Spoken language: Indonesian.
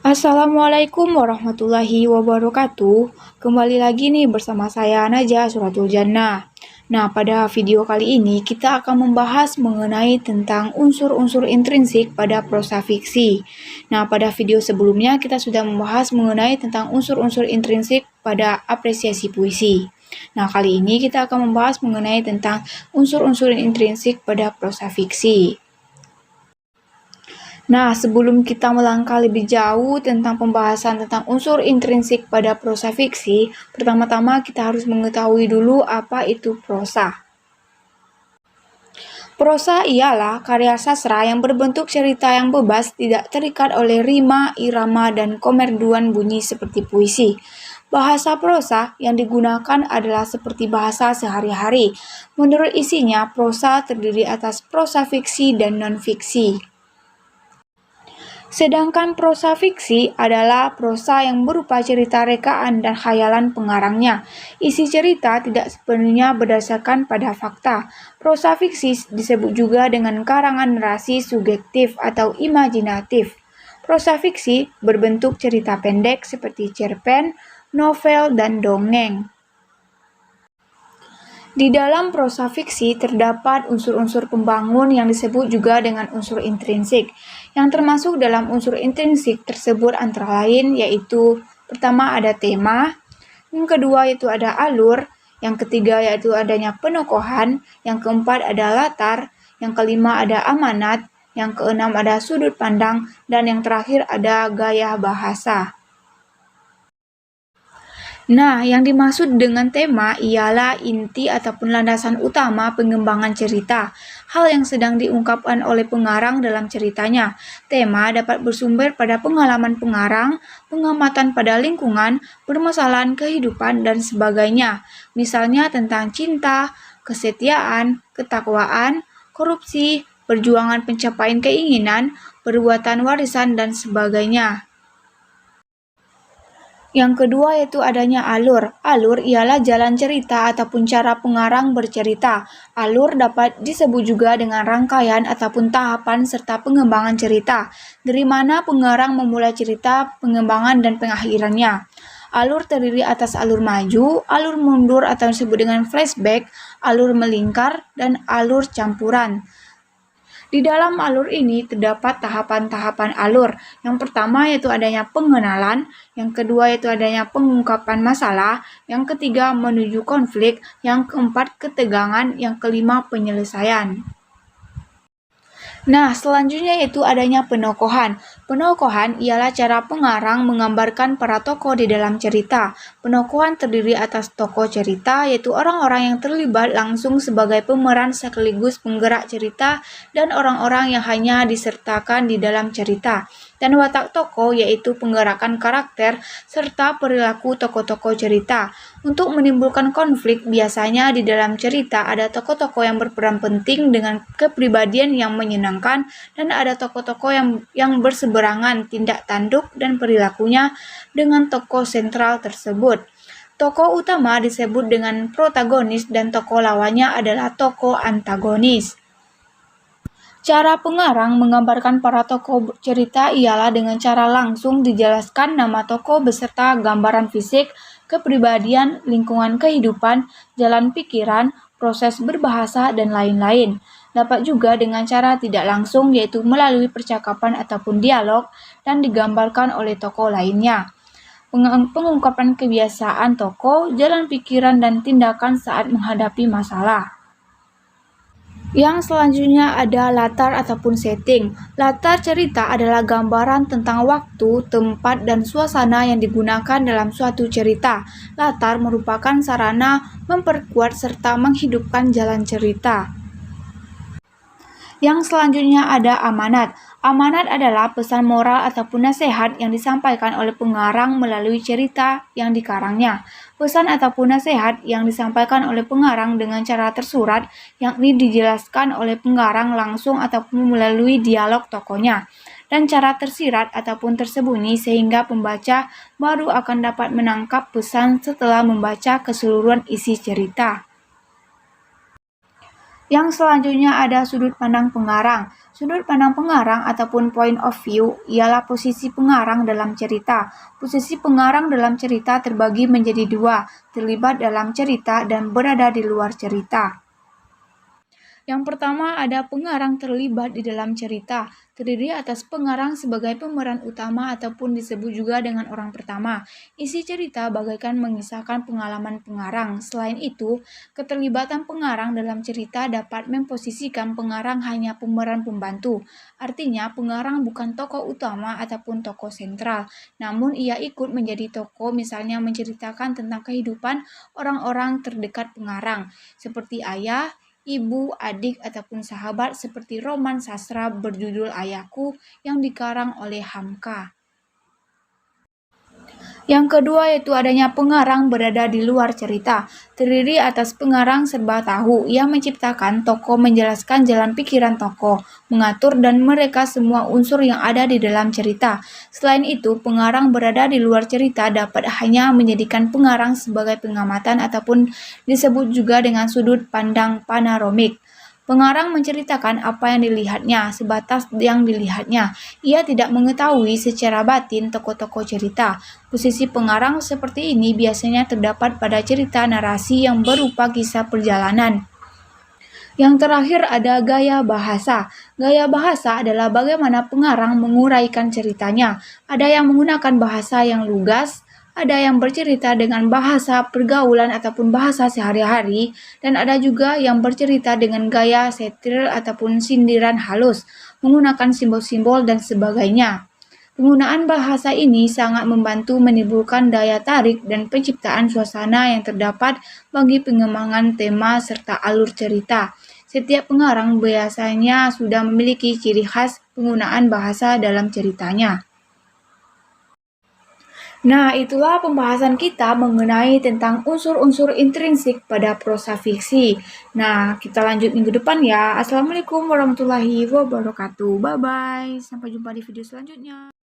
Assalamualaikum warahmatullahi wabarakatuh. Kembali lagi nih bersama saya Najah Suratul Jannah. Nah, pada video kali ini kita akan membahas mengenai tentang unsur-unsur intrinsik pada prosa fiksi. Nah, pada video sebelumnya kita sudah membahas mengenai tentang unsur-unsur intrinsik pada apresiasi puisi. Nah, kali ini kita akan membahas mengenai tentang unsur-unsur intrinsik pada prosa fiksi. Nah, sebelum kita melangkah lebih jauh tentang pembahasan tentang unsur intrinsik pada prosa fiksi, pertama-tama kita harus mengetahui dulu apa itu prosa. Prosa ialah karya sastra yang berbentuk cerita yang bebas, tidak terikat oleh rima, irama, dan komerduan bunyi seperti puisi. Bahasa prosa yang digunakan adalah seperti bahasa sehari-hari. Menurut isinya, prosa terdiri atas prosa fiksi dan non-fiksi. Sedangkan prosa fiksi adalah prosa yang berupa cerita rekaan dan khayalan pengarangnya. Isi cerita tidak sepenuhnya berdasarkan pada fakta. Prosa fiksi disebut juga dengan karangan narasi subjektif atau imajinatif. Prosa fiksi berbentuk cerita pendek seperti cerpen, novel, dan dongeng. Di dalam prosa fiksi terdapat unsur-unsur pembangun yang disebut juga dengan unsur intrinsik. Yang termasuk dalam unsur intrinsik tersebut antara lain yaitu pertama ada tema, yang kedua yaitu ada alur, yang ketiga yaitu adanya penokohan, yang keempat ada latar, yang kelima ada amanat, yang keenam ada sudut pandang, dan yang terakhir ada gaya bahasa. Nah, yang dimaksud dengan tema ialah inti ataupun landasan utama pengembangan cerita, hal yang sedang diungkapkan oleh pengarang dalam ceritanya. Tema dapat bersumber pada pengalaman pengarang, pengamatan pada lingkungan, permasalahan kehidupan, dan sebagainya. Misalnya tentang cinta, kesetiaan, ketakwaan, korupsi, perjuangan pencapaian keinginan, perbuatan warisan, dan sebagainya. Yang kedua yaitu adanya alur. Alur ialah jalan cerita ataupun cara pengarang bercerita. Alur dapat disebut juga dengan rangkaian ataupun tahapan serta pengembangan cerita, dari mana pengarang memulai cerita, pengembangan, dan pengakhirannya. Alur terdiri atas alur maju, alur mundur atau disebut dengan flashback, alur melingkar, dan alur campuran. Di dalam alur ini terdapat tahapan-tahapan alur. Yang pertama yaitu adanya pengenalan, yang kedua yaitu adanya pengungkapan masalah, yang ketiga menuju konflik, yang keempat ketegangan, yang kelima penyelesaian. Nah, selanjutnya yaitu adanya penokohan. Penokohan ialah cara pengarang menggambarkan para tokoh di dalam cerita. Penokohan terdiri atas tokoh cerita, yaitu orang-orang yang terlibat langsung sebagai pemeran sekaligus penggerak cerita dan orang-orang yang hanya disertakan di dalam cerita. Dan watak tokoh yaitu penggerakan karakter serta perilaku tokoh-tokoh cerita. Untuk menimbulkan konflik, biasanya di dalam cerita ada tokoh-tokoh yang berperan penting dengan kepribadian yang menyenangkan dan ada tokoh-tokoh yang berseberangan tindak tanduk dan perilakunya dengan tokoh sentral tersebut. Tokoh utama disebut dengan protagonis dan tokoh lawannya adalah tokoh antagonis. Cara pengarang menggambarkan para tokoh cerita ialah dengan cara langsung dijelaskan nama tokoh beserta gambaran fisik, kepribadian, lingkungan kehidupan, jalan pikiran, proses berbahasa, dan lain-lain. Dapat juga dengan cara tidak langsung yaitu melalui percakapan ataupun dialog dan digambarkan oleh tokoh lainnya. Pengungkapan kebiasaan tokoh, jalan pikiran, dan tindakan saat menghadapi masalah. Yang selanjutnya ada latar ataupun setting. Latar cerita adalah gambaran tentang waktu, tempat, dan suasana yang digunakan dalam suatu cerita. Latar merupakan sarana memperkuat serta menghidupkan jalan cerita. Yang selanjutnya ada amanat. Amanat adalah pesan moral ataupun nasihat yang disampaikan oleh pengarang melalui cerita yang dikarangnya. Pesan ataupun nasihat yang disampaikan oleh pengarang dengan cara tersurat, yakni dijelaskan oleh pengarang langsung ataupun melalui dialog tokohnya. Dan cara tersirat ataupun tersembunyi sehingga pembaca baru akan dapat menangkap pesan setelah membaca keseluruhan isi cerita. Yang selanjutnya ada sudut pandang pengarang. Sudut pandang pengarang ataupun point of view ialah posisi pengarang dalam cerita. Posisi pengarang dalam cerita terbagi menjadi dua, terlibat dalam cerita dan berada di luar cerita. Yang pertama ada pengarang terlibat di dalam cerita, terdiri atas pengarang sebagai pemeran utama ataupun disebut juga dengan orang pertama. Isi cerita bagaikan mengisahkan pengalaman pengarang. Selain itu, keterlibatan pengarang dalam cerita dapat memposisikan pengarang hanya pemeran pembantu. Artinya, pengarang bukan tokoh utama ataupun tokoh sentral, namun ia ikut menjadi tokoh, misalnya menceritakan tentang kehidupan orang-orang terdekat pengarang, seperti ayah, ibu, adik, ataupun sahabat seperti roman sastra berjudul Ayahku yang dikarang oleh Hamka. Yang kedua yaitu adanya pengarang berada di luar cerita, terdiri atas pengarang serba tahu. Ia menciptakan tokoh, menjelaskan jalan pikiran tokoh, mengatur dan mereka semua unsur yang ada di dalam cerita. Selain itu, pengarang berada di luar cerita dapat hanya menjadikan pengarang sebagai pengamatan ataupun disebut juga dengan sudut pandang panoramik. Pengarang menceritakan apa yang dilihatnya, sebatas yang dilihatnya. Ia tidak mengetahui secara batin tokoh-tokoh cerita. Posisi pengarang seperti ini biasanya terdapat pada cerita narasi yang berupa kisah perjalanan. Yang terakhir ada gaya bahasa. Gaya bahasa adalah bagaimana pengarang menguraikan ceritanya. Ada yang menggunakan bahasa yang lugas, ada yang bercerita dengan bahasa pergaulan ataupun bahasa sehari-hari, dan ada juga yang bercerita dengan gaya satir ataupun sindiran halus, menggunakan simbol-simbol dan sebagainya. Penggunaan bahasa ini sangat membantu menimbulkan daya tarik dan penciptaan suasana yang terdapat bagi pengembangan tema serta alur cerita. Setiap pengarang biasanya sudah memiliki ciri khas penggunaan bahasa dalam ceritanya. Nah, itulah pembahasan kita mengenai tentang unsur-unsur intrinsik pada prosa fiksi. Nah, kita lanjut minggu depan ya. Assalamualaikum warahmatullahi wabarakatuh. Bye-bye. Sampai jumpa di video selanjutnya.